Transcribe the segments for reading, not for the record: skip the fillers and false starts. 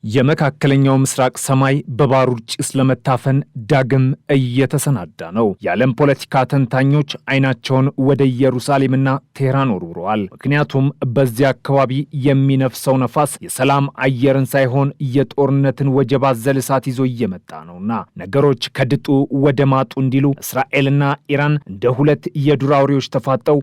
የመካከለኛው ምስራቅ ሰማይ በባሩድ ጭስ ለመታፈን ዳግም እየተሰናዳ ነው። የዓለም ፖለቲካ ተንታኞች አይናቸውን ወደ ኢየሩሳሌምና ቴህራን ወርውረዋል። ምክንያቱም በዚያ አካባቢ የሚነፍሰው ነፋስ የሰላም አየርን ሳይሆን የጦርነትን ወጀብ አዘል እሳት ይዞ እየመጣ ነውና ነገሮች ከድጡ ወደ ማጡ እንዲሉ እስራኤልና ኢራን እንደ ሁለት የዱር አውሬዎች ተፋጠው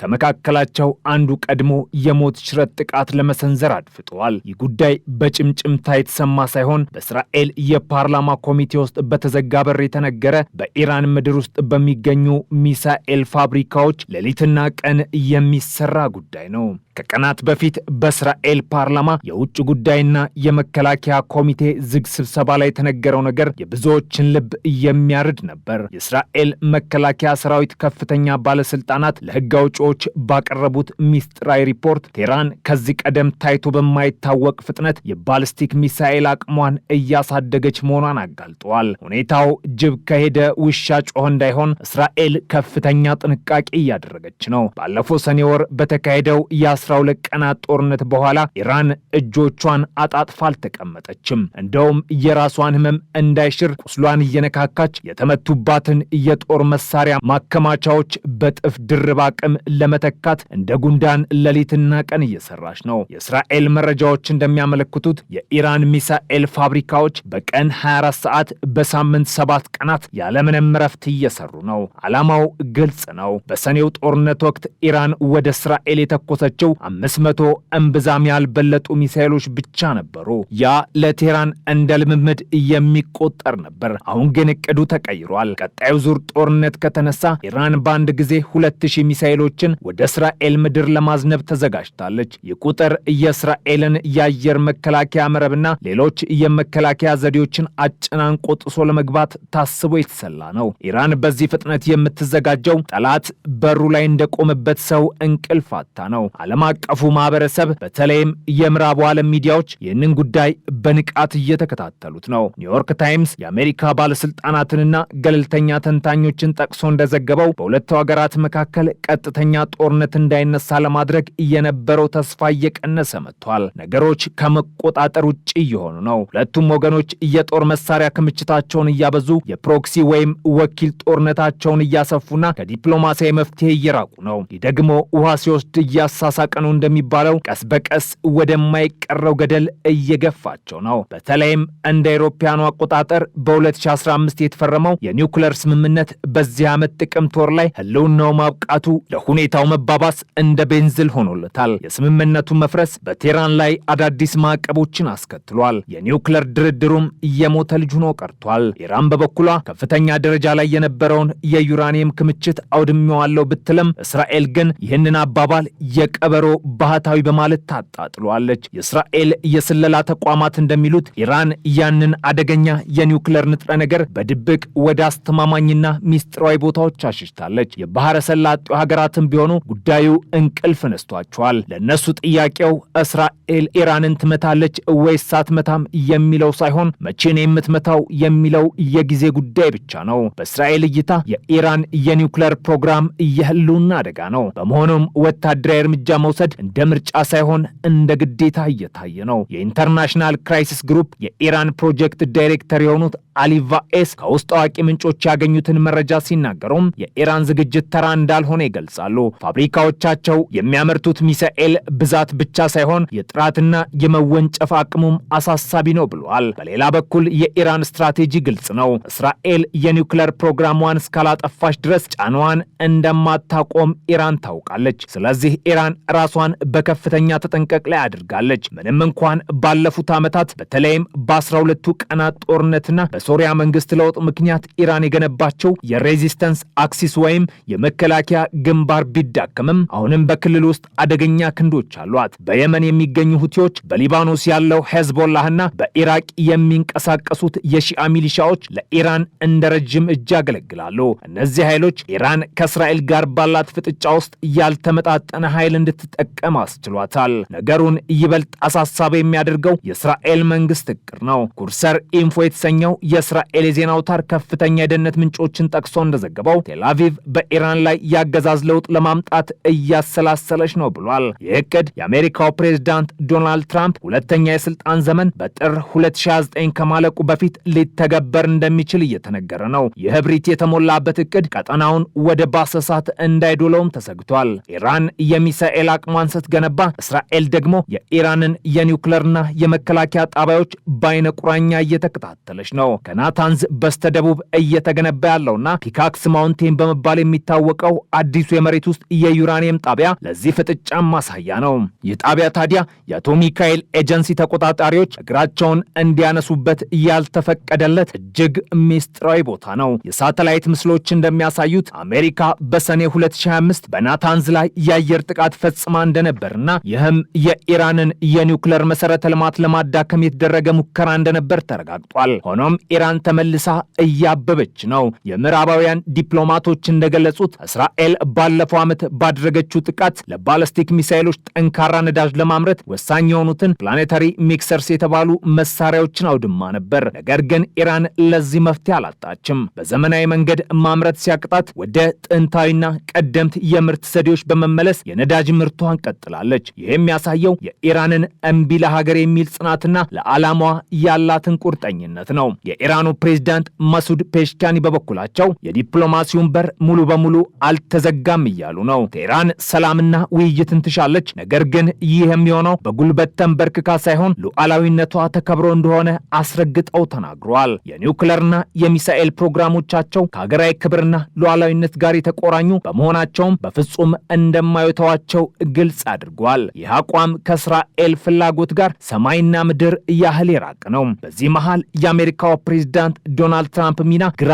ከመካከላቸው አንዱ ቀድሞ የሞት ሽረት ጥቃት ለመሰንዘር አድፍጠዋል። ይህ ጉዳይ በጭምጭም የተሰማ ሳይሆን በእስራኤል የፓርላማ ኮሚቴ ውስጥ በተዘጋ በር የተነገረ በኢራን ምድር ውስጥ በሚገኙ ሚሳኤል ፋብሪካዎች ሌሊትና ቀን የሚሰራ ጉዳይ ነው። ከቀናት በፊት በእስራኤል ፓርላማ የውጭ ጉዳይና የመከላከያ ኮሚቴ ዝግ ስብሰባ ላይ የተነገረው ነገር የብዙዎችን ልብ የሚያርድ ነበር። የእስራኤል መከላከያ ሰራዊት ከፍተኛ ባለስልጣናት ለሕግ አውጪዎች ባቀረቡት ሚስጥራዊ ሪፖርት ቴህራን ከዚህ ቀደም ታይቶ በማይታወቅ ፍጥነት የባሊስቲክ ሚሳኤል አቅሟን እያሳደገች መሆኗን አጋልጠዋል። ሁኔታው ጅብ ከሄደ ውሻ ጮኸ እንዳይሆን እስራኤል ከፍተኛ ጥንቃቄ እያደረገች ነው። ባለፈው ሰኔ ወር በተካሄደው የ12 ቀናት ጦርነት በኋላ ኢራን እጆቿን አጣጥፋ አልተቀመጠችም። እንደውም የራሷን ህመም እንዳይሽር ቁስሏን እየነካካች የተመቱባትን የጦር መሳሪያ ማከማቻዎች በጥፍ ድርብ አቅም ለመተካት እንደ ጉንዳን ሌሊትና ቀን እየሰራች ነው። የእስራኤል መረጃዎች እንደሚያመለክቱት የኢራን ሚሳኤል ፋብሪካዎች በቀን 24 ሰዓት በሳምንት 7 ቀናት ያለምንም ረፍት እየሰሩ ነው። ዓላማው ግልጽ ነው። በሰኔው ጦርነት ወቅት ኢራን ወደ እስራኤል የተኮሰችው 500 እምብዛም ያልበለጡ ሚሳኤሎች ብቻ ነበሩ። ያ ለቴህራን እንደ ልምምድ የሚቆጠር ነበር። አሁን ግን እቅዱ ተቀይሯል። ቀጣዩ ዙር ጦርነት ከተነሳ ኢራን በአንድ ጊዜ 2000 ሚሳኤሎችን ወደ እስራኤል ምድር ለማዝነብ ተዘጋጅታለች። ይህ ቁጥር የእስራኤልን የአየር መከላከያ መረብና ሌሎች የመከላከያ ዘዴዎችን አጨናንቆ ጥሶ ለመግባት ታስቦ የተሰላ ነው። ኢራን በዚህ ፍጥነት የምትዘጋጀው ጠላት በሩ ላይ እንደቆመበት ሰው እንቅልፍ አጣ ነው። ዓለም አቀፉ ማህበረሰብ በተለይም የምዕራቡ ዓለም ሚዲያዎች ይህንን ጉዳይ በንቃት እየተከታተሉት ነው። ኒውዮርክ ታይምስ የአሜሪካ ባለስልጣናትንና ገለልተኛ ተንታኞችን ጠቅሶ እንደዘገበው በሁለቱ ሀገራት መካከል ቀጥተኛ ጦርነት እንዳይነሳ ለማድረግ የነበረው ተስፋ እየቀነሰ መጥቷል። ነገሮች ከመቆጣጠር ውጭ እየሆኑ ነው። ሁለቱም ወገኖች የጦር መሳሪያ ክምችታቸውን እያበዙ የፕሮክሲ ወይም ወኪል ጦርነታቸውን እያሰፉና ከዲፕሎማሲያዊ መፍትሄ እየራቁ ነው። ይህ ደግሞ ውሃ ሲወስድ እያሳሳቀ ነው እንደሚባለው ቀስ በቀስ ወደማይቀረው ገደል እየገፋቸው ነው። በተለይም እንደ አውሮፓውያኑ አቆጣጠር በ2015 የተፈረመው የኒውክሌር ስምምነት በዚህ ዓመት ጥቅምት ወር ላይ ህልውናው ማብቃቱ ለሁኔታው መባባስ እንደ ቤንዝል ሆኖለታል። የስምምነቱ መፍረስ በቴህራን ላይ አዳዲስ ማዕቀቦችን አስከትሏል። የኒውክሌር ድርድሩም የሞተ ልጅ ሆኖ ቀርቷል። ኢራን በበኩሏ ከፍተኛ ደረጃ ላይ የነበረውን የዩራኒየም ክምችት አውድሜዋለሁ ብትልም እስራኤል ግን ይህንን አባባል የቀበሮ ባህታዊ በማለት ታጣጥሏለች። የእስራኤል የስለላ ተቋማት እንደሚሉት ኢራን ያንን አደገኛ የኒውክሌር ንጥረ ነገር በድብቅ ወደ አስተማማኝና ሚስጥራዊ ቦታዎች አሽሽታለች። የባህረ ሰላጤው ሀገራትም ቢሆኑ ጉዳዩ እንቅልፍ ነስቷቸዋል። ለነሱ ጥያቄው እስራኤል ኢራንን ትመታለች ወይስ አትመታም የሚለው ሳይሆን መቼ ነው የምትመታው የሚለው የጊዜ ጉዳይ ብቻ ነው። በእስራኤል እይታ የኢራን የኒውክሌር ፕሮግራም የህልውና አደጋ ነው። በመሆኑም ወታደራዊ እርምጃ መውሰድ እንደ ምርጫ ሳይሆን እንደ ግዴታ እየታየ ነው። የኢንተርናሽናል ክራይሲስ ግሩፕ የኢራን ፕሮጀክት ዳይሬክተር የሆኑት አሊ ቫኤስ ከውስጥ አዋቂ ምንጮች ያገኙትን መረጃ ሲናገሩም የኢራን ዝግጅት ተራ እንዳልሆነ ይገልጻሉ። ፋብሪካዎቻቸው የሚያመርቱት ሚሳኤል ብዛት ብቻ ሳይሆን የጥራትና የመወንጨፍ አቅሙም አሳሳቢ ነው ብለዋል። በሌላ በኩል የኢራን ስትራቴጂ ግልጽ ነው። እስራኤል የኒውክሌር ፕሮግራሟን እስካላጠፋች ድረስ ጫናዋን እንደማታቆም ኢራን ታውቃለች። ስለዚህ ኢራን ራሷን በከፍተኛ ተጠንቀቅ ላይ አድርጋለች። ምንም እንኳን ባለፉት ዓመታት በተለይም በ12ቱ ቀናት ጦርነትና በሶሪያ መንግስት ለውጥ ምክንያት ኢራን የገነባቸው የሬዚስተንስ አክሲስ ወይም የመከላከያ ግንባር ቢዳከምም አሁንም በክልል ውስጥ አደገኛ ክንዶች አሏት። በየመን የሚገኙ ሁቲዎች፣ በሊባኖስ ያለው ሄዝቦላህና በኢራቅ የሚንቀሳቀሱት የሺአ ሚሊሻዎች ለኢራን እንደ ረጅም እጅ ያገለግላሉ። እነዚህ ኃይሎች ኢራን ከእስራኤል ጋር ባላት ፍጥጫ ውስጥ ያልተመጣጠነ ኃይል እንድትጠቀም አስችሏታል። ነገሩን ይበልጥ አሳሳቢ የሚያደርገው የእስራኤል መንግስት እቅድ ነው። ኩርሰር ኢንፎ የተሰኘው የእስራኤል የዜና አውታር ከፍተኛ የደህንነት ምንጮችን ጠቅሶ እንደዘገበው ቴልአቪቭ በኢራን ላይ ያገዛዝ ለውጥ ለማምጣት እያሰላሰለች ነው ብሏል። ይህ እቅድ የአሜሪካው ፕሬዝዳንት ዶናልድ ትራምፕ ሁለተኛ የስልጣን ዘመን በጥር 2029 ከማለቁ በፊት ሊተገበር እንደሚችል እየተነገረ ነው። የህብሪት የተሞላበት እቅድ ቀጠናውን ወደ ባሰሳት እንዳይዶለውም ተሰግቷል። ኢራን የሚሳኤል አቅሟን ስትገነባ፣ እስራኤል ደግሞ የኢራንን የኒውክለርና የመከላከያ ጣቢያዎች በአይነ ቁራኛ እየተከታተለች ነው። ከናታንዝ በስተደቡብ እየተገነባ ያለውና ፒካክስ ማውንቴን በመባል የሚታወቀው አዲሱ የመሬት ውስጥ የዩራኒየም ጣቢያ ለዚህ ፍጥጫ ማሳያ ነው። ይህ ጣቢያ ታዲያ የአቶሚክ ኃይል ኤጀንሲ ተቆጣጣሪዎች እግራቸውን እንዲያነሱበት ያልተፈቀደለት እጅግ ሚስጥራዊ ቦታ ነው። የሳተላይት ምስሎች እንደሚያሳዩት አሜሪካ በሰኔ 2025 በናታንዝ ላይ የአየር ጥቃት ፈጽማ እንደነበርና ይህም የኢራንን የኒውክለር መሰረተ ልማት ለማዳከም የተደረገ ሙከራ እንደነበር ተረጋግጧል። ሆኖም ኢራን ተመልሳ እያበበች ነው። የምዕራባውያን ዲፕሎማቶች እንደገለጹት እስራኤል ባለፈው ዓመት ባደረገችው ጥቃት ለባለስቲክ ሚሳይሎች ጠንካራ ነዳጅ ለማምረት ወሳኝ የሆኑትን ፕላኔታሪ ሚክሰርስ የተባሉ መሳሪያዎችን አውድማ ነበር። ነገር ግን ኢራን ለዚህ መፍትሄ አላጣችም። በዘመናዊ መንገድ ማምረት ሲያቅጣት ወደ ጥንታዊና ቀደምት የምርት ዘዴዎች በመመለስ የነዳጅ ምርቷን ቀጥላለች። ይህ የሚያሳየው የኢራንን እምቢ ለሀገር የሚል ጽናትና ለዓላማዋ ያላትን ቁርጠኝነት ነው። የኢራኑ ፕሬዝዳንት መሱድ ፔሽኪያኒ በበኩላቸው የዲፕሎማሲውን በር ሙሉ በሙሉ አልተዘጋም እያሉ ነው። ቴህራን ሰላምና ውይይትን ትሻለች፣ ነገር ግን ይህ የሚሆነው በጉልበት ተንበርክካ ሳይሆን ሉዓላዊነቷ ተከብሮ እንደሆነ አስረግጠው ተናግረዋል። የኒውክለርና የሚሳኤል ፕሮግራሞቻቸው ከሀገራዊ ክብርና ሉዓላዊነት ጋር የተቆራኙ በመሆናቸውም በፍጹም እንደማይተዋቸው ግልጽ አድርጓል። ይህ አቋም ከእስራኤል ፍላጎት ጋር ሰማይና ምድር ያህል የራቀ ነው። በዚህ መሃል የአሜሪካው ፕሬዝዳንት ዶናልድ ትራምፕ ሚና ግራ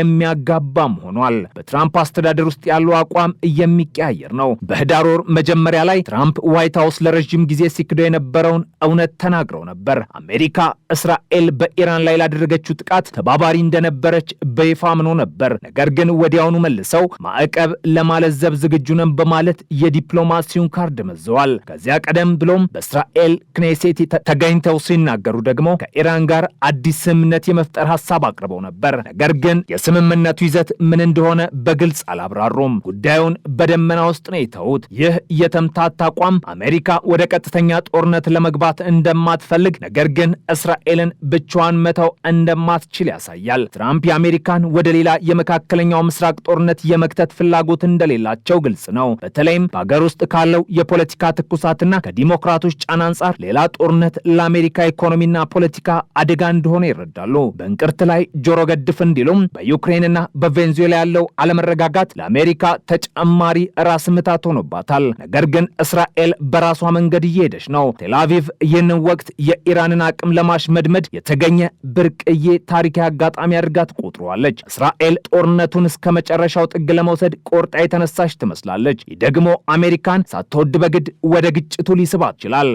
የሚያጋባም ሆኗል። በትራምፕ አስተዳደር ውስጥ ያለው አቋም የሚቀያየር ነው። በህዳር ወር መጀመሪያ ላይ ትራምፕ ዋይት ሀውስ ለረጅም ጊዜ ሲክዶ የነበረውን እውነት ተናግረው ነበር። አሜሪካ እስራኤል በኢራን ላይ ላደረገችው ጥቃት ተባባሪ እንደነበረች በይፋ አምኖ ነበር። ነገር ግን ወዲያውኑ መልሰው ማዕቀብ ለማለዘብ ዝግጁ ነን በማለት የዲፕሎማሲውን ካርድ መዘዋል። ከዚያ ቀደም ብሎም በእስራኤል ክኔሴት ተገኝተው ሲናገሩ ደግሞ ከኢራን ጋር አዲስ ስምምነት የመፍጠር ሐሳብ አቅርበው ነበር። ነገር ግን የስምምነቱ ይዘት ምን እንደሆነ በግልጽ አላብራሩም። ጉዳዩን በደመና ውስጥ ነው የተዉት። ይህ የተምታታ አቋም አሜሪካ ወደ ቀጥተኛ ጦርነት ለመግባት እንደማትፈልግ፣ ነገር ግን እስራኤልን ብቻዋን መተው እንደማትችል ያሳያል። ትራምፕ የአሜሪካን ወደ ሌላ የመካከለኛው ምስራቅ ጦርነት የመክተት ፍላጎት እንደሌላቸው ግልጽ ነው። በተለይም በሀገር ውስጥ ካለው የፖለቲካ ትኩሳትና ከዲሞክራቶች ጫና አንጻር ሌላ ጦርነት ለአሜሪካ ኢኮኖሚና ፖለቲካ አደጋ እንደሆነ ይረዳሉ። በእንቅርት ላይ ጆሮ ገድፍ እንዲሉም በዩክሬንና በቬንዙዌላ ያለው አለመረጋጋት ለአሜሪካ ተጨማሪ ራስ ምታት ሆኖባታል። ነገር ግን እስራኤል በራሷ መንገድ እየሄደች ነው። ቴልአቪቭ ይህንን ወቅት የኢራንን አቅም ለማሽመድመድ የተገኘ ብርቅዬ ታሪካዊ አጋጣሚ አድርጋ ትቆጥረዋለች። እስራኤል ጦርነቱን እስከ መጨረሻው ጥግ ለመውሰድ ቆርጣ የተነሳች ትመስላለች። ይህ ደግሞ አሜሪካን ሳትወድ በግድ ወደ ግጭቱ ሊስባት ይችላል።